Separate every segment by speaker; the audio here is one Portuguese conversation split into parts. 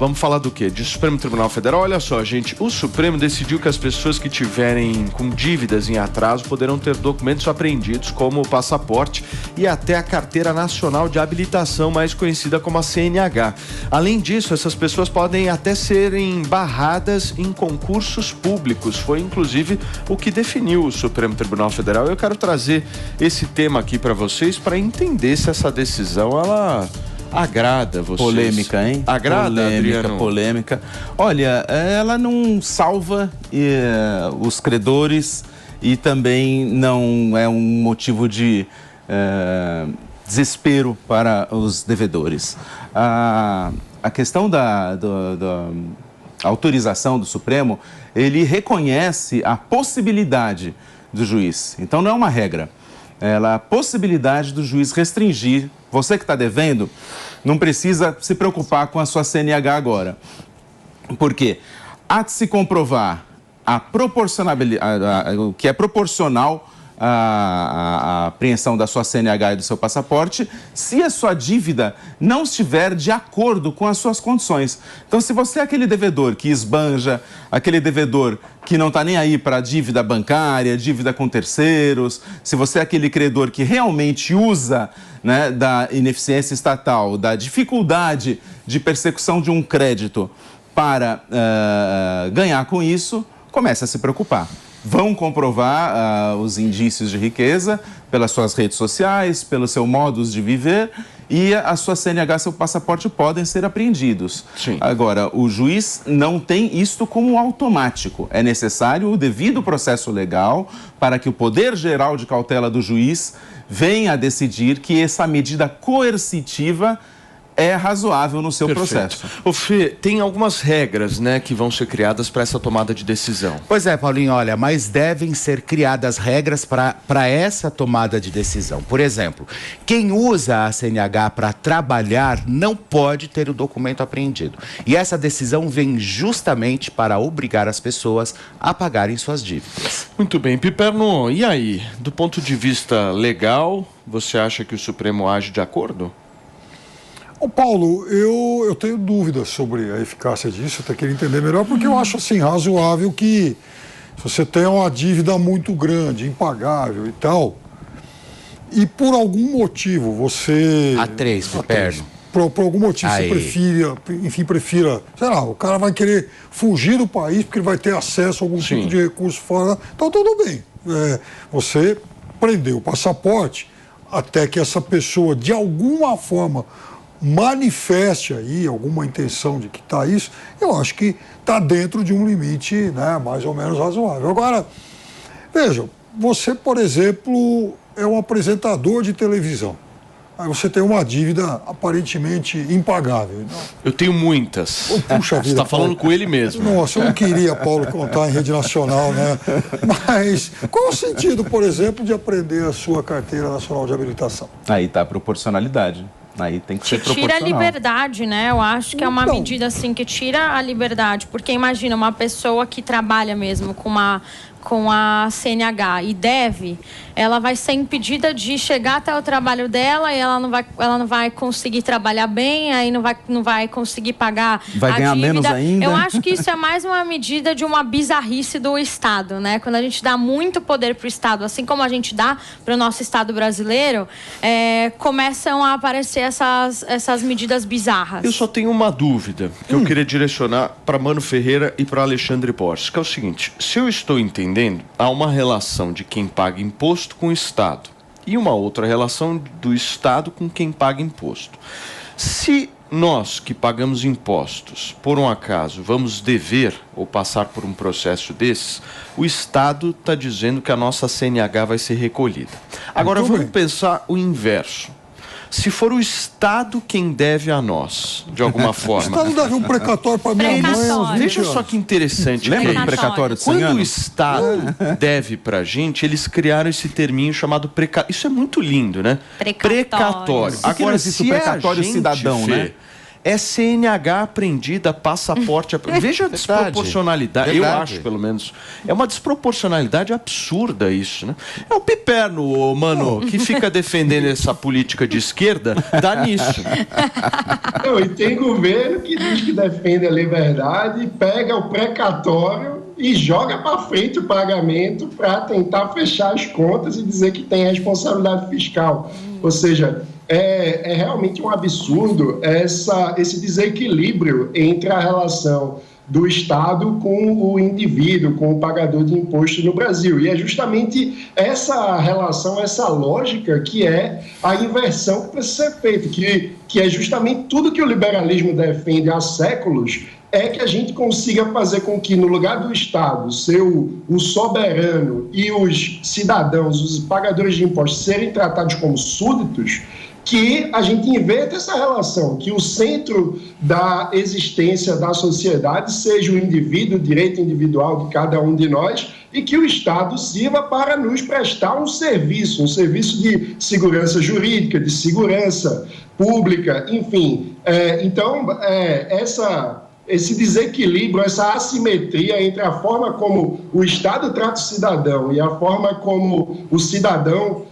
Speaker 1: Vamos falar do quê? De Supremo Tribunal Federal? Olha só, gente, o Supremo decidiu que as pessoas que tiverem com dívidas em atraso poderão ter documentos apreendidos, como o passaporte e até a Carteira Nacional de Habilitação, mais conhecida como a CNH. Além disso, essas pessoas podem até serem barradas em concursos públicos. Foi, inclusive, o que definiu o Supremo Tribunal Federal. Eu quero trazer esse tema aqui para vocês para entender se essa decisão, ela agrada vocês.
Speaker 2: Polêmica, hein?
Speaker 1: Agrada,
Speaker 2: polêmica,
Speaker 1: Adriano?
Speaker 2: Polêmica. Olha, ela não salva os credores e também não é um motivo de desespero para os devedores. A questão da autorização do Supremo, ele reconhece a possibilidade do juiz. Então, não é uma regra. A possibilidade do juiz restringir. Você que está devendo, não precisa se preocupar com a sua CNH agora. Por quê? Há de se comprovar a proporcionalidade, o que é proporcional à apreensão da sua CNH e do seu passaporte, se a sua dívida não estiver de acordo com as suas condições. Então, se você é aquele devedor que esbanja, aquele devedor que não está nem aí para dívida bancária, dívida com terceiros, se você é aquele credor que realmente usa, né, da ineficiência estatal, da dificuldade de persecução de um crédito para ganhar com isso, comece a se preocupar. Vão comprovar os indícios de riqueza pelas suas redes sociais, pelo seu modus de viver, e a sua CNH, seu passaporte podem ser apreendidos.
Speaker 1: Sim.
Speaker 2: Agora, o juiz não tem isto como automático. É necessário o devido processo legal para que o poder geral de cautela do juiz venha a decidir que essa medida coercitiva é razoável no seu processo.
Speaker 1: O Fê, tem algumas regras, né, que vão ser criadas para essa tomada de decisão.
Speaker 3: Pois é, Paulinho, olha, mas devem ser criadas regras para essa tomada de decisão. Por exemplo, quem usa a CNH para trabalhar não pode ter o documento apreendido. E essa decisão vem justamente para obrigar as pessoas a pagarem suas dívidas.
Speaker 1: Muito bem, Piperno, e aí? Do ponto de vista legal, você acha que o Supremo age de acordo?
Speaker 4: Ô Paulo, eu tenho dúvidas sobre a eficácia disso, eu até queria entender melhor, porque eu acho assim razoável que se você tem uma dívida muito grande, impagável e tal, e por algum motivo você...
Speaker 3: A3, Piperno.
Speaker 4: Por algum motivo você prefira, sei lá, o cara vai querer fugir do país porque ele vai ter acesso a algum tipo de recurso fora, então tudo bem. Você prendeu o passaporte até que essa pessoa, de alguma forma, manifeste aí alguma intenção de quitar isso, eu acho que está dentro de um limite, né, mais ou menos razoável. Agora, veja, você, por exemplo, é um apresentador de televisão. Aí você tem uma dívida aparentemente impagável. Não?
Speaker 1: Eu tenho muitas.
Speaker 4: Puxa vida,
Speaker 1: você está falando
Speaker 4: Paulo,
Speaker 1: com ele mesmo.
Speaker 4: Nossa, eu não queria, Paulo, contar em rede nacional, né? Mas qual o sentido, por exemplo, de aprender a sua Carteira Nacional de Habilitação?
Speaker 2: Aí está a proporcionalidade. Aí tem que ser proporcional.
Speaker 5: Tira a liberdade, né? Eu acho que é uma medida assim que tira a liberdade, porque imagina uma pessoa que trabalha mesmo com a CNH e deve, ela vai ser impedida de chegar até o trabalho dela e ela não vai conseguir trabalhar bem, aí não vai conseguir pagar
Speaker 2: vai ganhar
Speaker 5: dívida.
Speaker 2: Menos ainda.
Speaker 5: Eu acho que isso é mais uma medida de uma bizarrice do Estado, né? Quando a gente dá muito poder para o Estado, assim como a gente dá para o nosso Estado brasileiro, começam a aparecer essas medidas bizarras.
Speaker 1: Eu só tenho uma dúvida que eu queria direcionar para Mano Ferreira e para Alexandre Borges, que é o seguinte: se eu estou entendendo, há uma relação de quem paga imposto com o Estado e uma outra relação do Estado com quem paga imposto. Se nós que pagamos impostos, por um acaso, vamos dever ou passar por um processo desses, o Estado está dizendo que a nossa CNH vai ser recolhida. Agora vamos pensar o inverso. Se for o Estado quem deve a nós, de alguma forma.
Speaker 4: O Estado deve um precatório para minha mãe.
Speaker 1: Veja só que interessante.
Speaker 2: Lembra do precatório de 100
Speaker 1: Quando
Speaker 2: anos?
Speaker 1: o Estado deve pra gente, eles criaram esse terminho chamado precatório. Isso é muito lindo, né? Precatório.
Speaker 2: Por que não existe o precatório cidadão,
Speaker 1: Fê,
Speaker 2: né?
Speaker 1: é CNH apreendida, passaporte apreendida. Veja a desproporcionalidade, eu acho, pelo menos. É uma desproporcionalidade absurda isso, né? É o Piperno, mano, que fica defendendo essa política de esquerda, dá nisso.
Speaker 6: Não, e tem governo que diz que defende a liberdade, pega o precatório e joga para frente o pagamento para tentar fechar as contas e dizer que tem responsabilidade fiscal. Ou seja, é realmente um absurdo esse desequilíbrio entre a relação do Estado com o indivíduo, com o pagador de imposto no Brasil. E é justamente essa relação, essa lógica que é a inversão que precisa ser feita, que é justamente tudo que o liberalismo defende há séculos, é que a gente consiga fazer com que, no lugar do Estado ser o soberano e os cidadãos, os pagadores de impostos, serem tratados como súditos, que a gente inverta essa relação, que o centro da existência da sociedade seja o indivíduo, o direito individual de cada um de nós, e que o Estado sirva para nos prestar um serviço de segurança jurídica, de segurança pública, enfim. Esse desequilíbrio, essa assimetria entre a forma como o Estado trata o cidadão e a forma como o cidadão,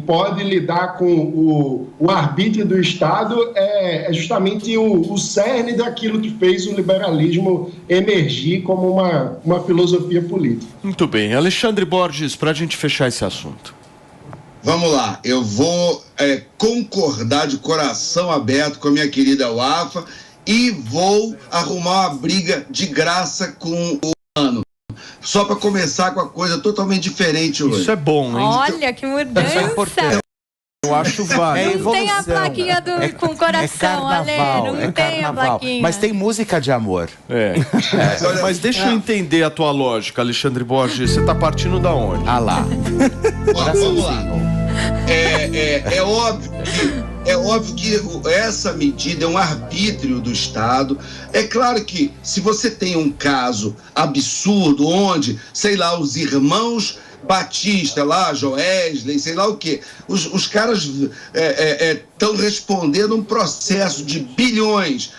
Speaker 6: pode lidar com o arbítrio do Estado é justamente o cerne daquilo que fez o liberalismo emergir como uma filosofia política.
Speaker 1: Muito bem. Alexandre Borges, para a gente fechar esse assunto.
Speaker 7: Vamos lá, eu vou concordar de coração aberto com a minha querida Wafa e vou arrumar uma briga de graça com o Mano. Só para começar com a coisa totalmente diferente hoje.
Speaker 1: Isso é bom, hein?
Speaker 5: Olha, que mudança.
Speaker 3: Isso é importante.
Speaker 1: Eu acho válido.
Speaker 5: Não tem a plaquinha com coração, Ale. Não tem a plaquinha.
Speaker 3: Mas tem música de amor.
Speaker 1: Mas deixa eu entender a tua lógica, Alexandre Borges. Você tá partindo da onde?
Speaker 3: Ah lá.
Speaker 7: Vamos lá. É óbvio que essa medida é um arbítrio do Estado. É claro que se você tem um caso absurdo onde, sei lá, os irmãos Batista lá, Joesley, sei lá o quê, os caras estão respondendo um processo de bilhões.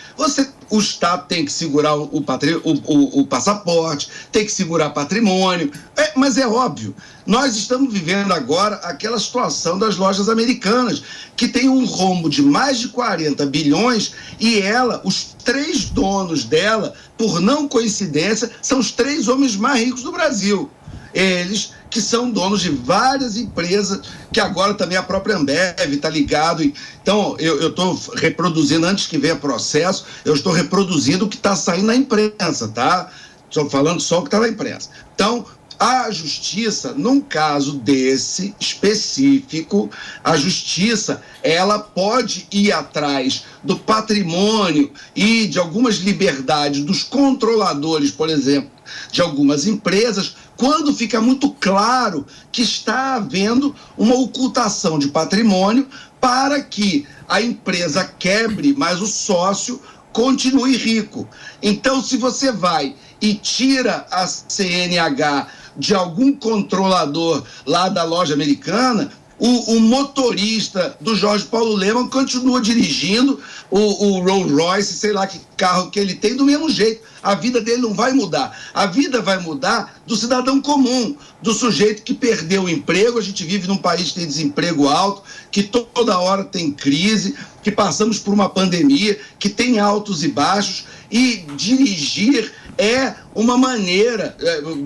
Speaker 7: O Estado tem que segurar o passaporte, tem que segurar patrimônio, mas é óbvio, nós estamos vivendo agora aquela situação das lojas americanas, que tem um rombo de mais de 40 bilhões e os 3 donos dela, por não coincidência, são os 3 homens mais ricos do Brasil. Eles que são donos de várias empresas, que agora também a própria Ambev está ligado. Então, eu estou reproduzindo, antes que venha processo, eu estou reproduzindo o que está saindo na imprensa, tá? Estou falando só o que está na imprensa. Então, a justiça, num caso desse específico, a justiça, ela pode ir atrás do patrimônio e de algumas liberdades dos controladores, por exemplo, de algumas empresas, quando fica muito claro que está havendo uma ocultação de patrimônio para que a empresa quebre, mas o sócio continue rico. Então, se você vai e tira a CNH de algum controlador lá da loja americana, o motorista do Jorge Paulo Lemann continua dirigindo o Rolls Royce, sei lá que carro que ele tem, do mesmo jeito. A vida dele não vai mudar. A vida vai mudar do cidadão comum, do sujeito que perdeu o emprego. A gente vive num país que tem desemprego alto, que toda hora tem crise, que passamos por uma pandemia, que tem altos e baixos, e dirigir é uma maneira,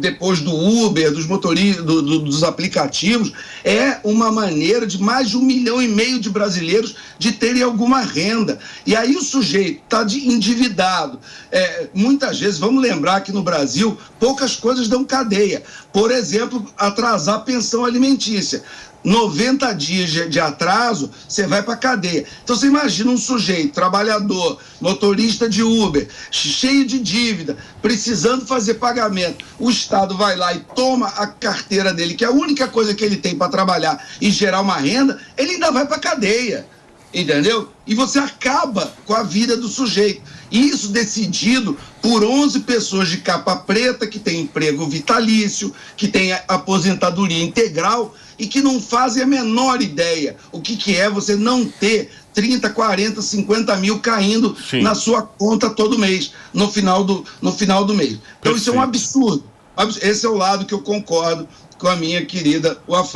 Speaker 7: depois do Uber, dos motoristas, dos aplicativos, é uma maneira de mais de 1,5 milhão de brasileiros de terem alguma renda. E aí o sujeito está endividado. Muitas vezes, vamos lembrar que no Brasil, poucas coisas dão cadeia. Por exemplo, atrasar a pensão alimentícia. 90 dias de atraso, você vai para a cadeia. Então, você imagina um sujeito, trabalhador, motorista de Uber, cheio de dívida, precisando fazer pagamento. O Estado vai lá e toma a carteira dele, que é a única coisa que ele tem para trabalhar e gerar uma renda, ele ainda vai para a cadeia. Entendeu? E você acaba com a vida do sujeito. Isso decidido por 11 pessoas de capa preta que têm emprego vitalício, que têm aposentadoria integral e que não fazem a menor ideia o que é você não ter 30, 40, 50 mil caindo na sua conta todo mês, no final do mês. Então isso é um absurdo. Esse é o lado que eu concordo com a minha querida Wafá.